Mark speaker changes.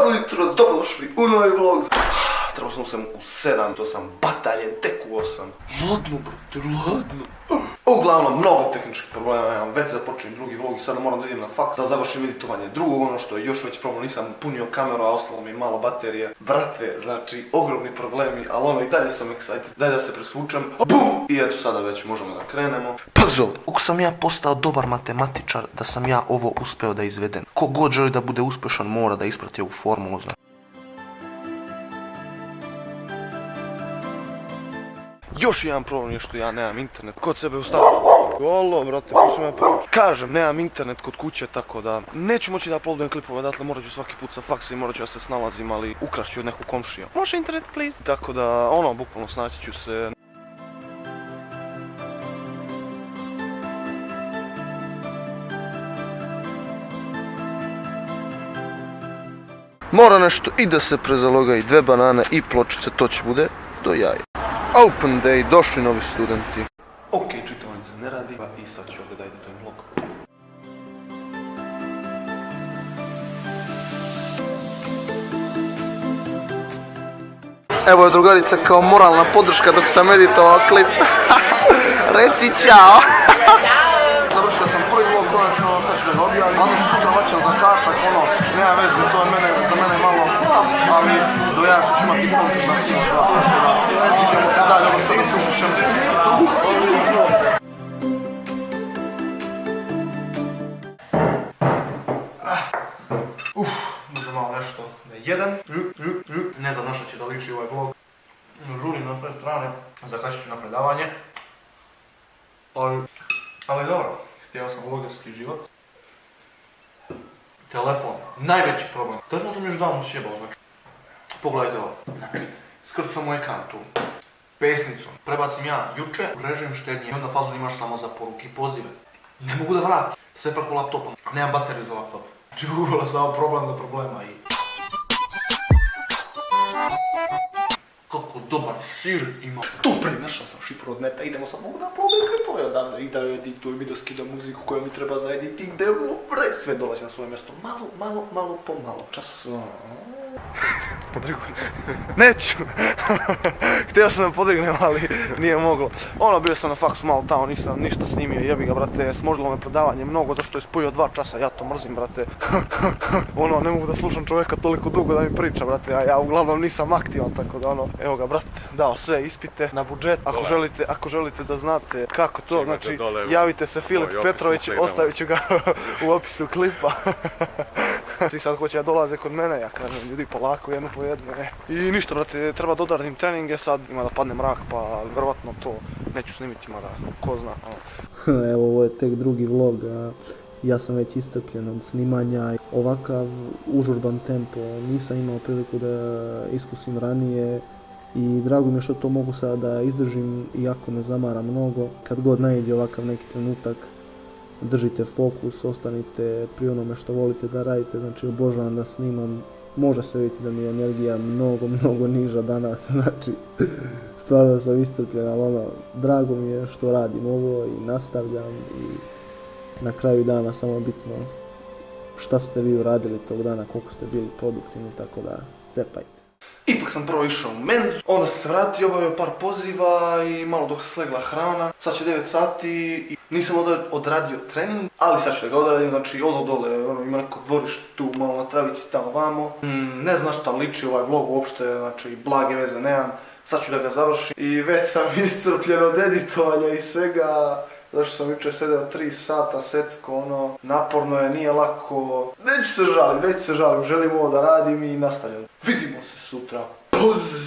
Speaker 1: Dobro jutro, dobrodošli u novi vlog. Trebao sam u 7, to sam bataljen, tek u 8. Ladno, brate, ladno. Uglavnom, mnogo tehničkih problema imam, već započnem drugi vlog i sada moram da idem na faks da završim editovanje. Drugo, ono što je još već problem, nisam punio kameru, a ostalo mi malo baterije. Brate, znači, ogromni problemi, ali ono i dalje sam excited. Daj da se presvučem. Bum! I eto, sada već možemo da krenemo. Pazi ovo, ako sam ja postao dobar matematičar, da sam ja ovo uspeo da izvedem. Ko god želi da bude uspešan mora da isprati ovu formulu, znači. Još jedan problem je što ja nemam internet kod sebe u stanu. Olo, brate, pušam ja priču. Kažem, nemam internet kod kuće, tako da neću moći da uploadujem klipove, dakle morat ću svaki put sa faksa i morat ću da se snalazim, ali ukrašću od nekog komšija. Može internet, please? Tako da, ono, bukvalno snaći ću se. Mora nešto i da se prezaloga i 2 banane i pločice, to će bude do jaja. Open day, došli novi studenti. Ok, čitaonica ne radi i sad ću ovdje da editujem vlog. Evo je drugarica kao moralna podrška dok sam editovao klip. Reci čao! Završio sam prvi vlog, konačno sad ću da ga objavim. Onda se sutra vraćam za Čačak, ono, nema veze, to je za mene malo tough, ali do ja što ću imati kontent na svima za vas. Idemo se dalje, ovdje sad da se upišem. Može malo nešto da jedem. Ne znam na što će da liči ovaj vlog. Žurim na sve strane, zakačit ću na predavanje. Ali dobro, htio sam vlogerski život. Telefon, najveći problem. Telefon sam još davno sjebao, znači. Pogledajte ovo, znači, skrcam u ekran tu, pesnicom, prebacim ja juče u režim štednje i onda fazon imaš samo za poruke i pozive. Ne mogu da vratim, sve preko laptopa, nemam bateriju za laptop. Znači, uvijela samo problem do problema i... Kako dobar sir ima. Dobre, našao sam šifru od neta, idemo sad, mogu da uploadujem klipove odavde i da editujem i da skidam muziku koja mi treba za editing, bre, sve dolazi na svoje mjesto, malo po malo. Čas... Podrigujem se. Neću! Htio sam da podrignem, ali nije moglo. Ono, bio sam na faksu malo tamo, nisam ništa snimio, jebi ga, brate, smožilo me predavanje mnogo, zašto je spojio 2 časa, ja to mrzim, brate. Ono, ne mogu da slušam čovjeka toliko dugo da mi priča, brate, a ja uglavnom nisam aktivan, tako da ono, evo ga, brate, dao sve ispite na budžet. Ako želite da znate kako to, znači, javite se Filip Petrović, ostavit ću ga u opisu klipa. Svi sad hoće da dolaze kod mene, ja kažem, ljudi polako, jedno po jedno, I ništa, brate, treba da odradim treninge, sad ima da padne mrak, pa vjerovatno to neću snimiti, mada ko zna.
Speaker 2: Evo, ovo je tek drugi vlog, a ja sam već iscrpljen od snimanja. Ovakav užurban tempo nisam imao priliku da iskusim ranije i drago mi je što to mogu sada da izdržim, iako me zamara mnogo. Kad god naiđe ovakav neki trenutak, držite fokus, ostanite pri onome što volite da radite, znači obožavam da snimam. Može se vidjeti da mi je energija mnogo niža danas, znači stvarno sam iscrpljen, ali ono, drago mi je što radim ovo i nastavljam i na kraju dana samo bitno šta ste vi uradili tog dana, koliko ste bili produktivni, tako da cepajte.
Speaker 1: Ipak sam prvo išao u menzu, onda sam se vratio, obavio par poziva i malo dok se slegla hrana. Sad će 9 sati i nisam odradio trening, ali sad ću da ga odradim, znači odo dole, ima neko dvorište tu, malo na travici tamo vamo. Ne znam šta liči ovaj vlog uopšte, znači blage veze nemam. Sad ću da ga završim i već sam iscrpljen od editovanja i svega. Zašto sam jučer sedeo 3 sata secko, ono, naporno je, nije lako. Neću se žalim, želim ovo da radim i nastavljam. Vidimo se sutra. Puz!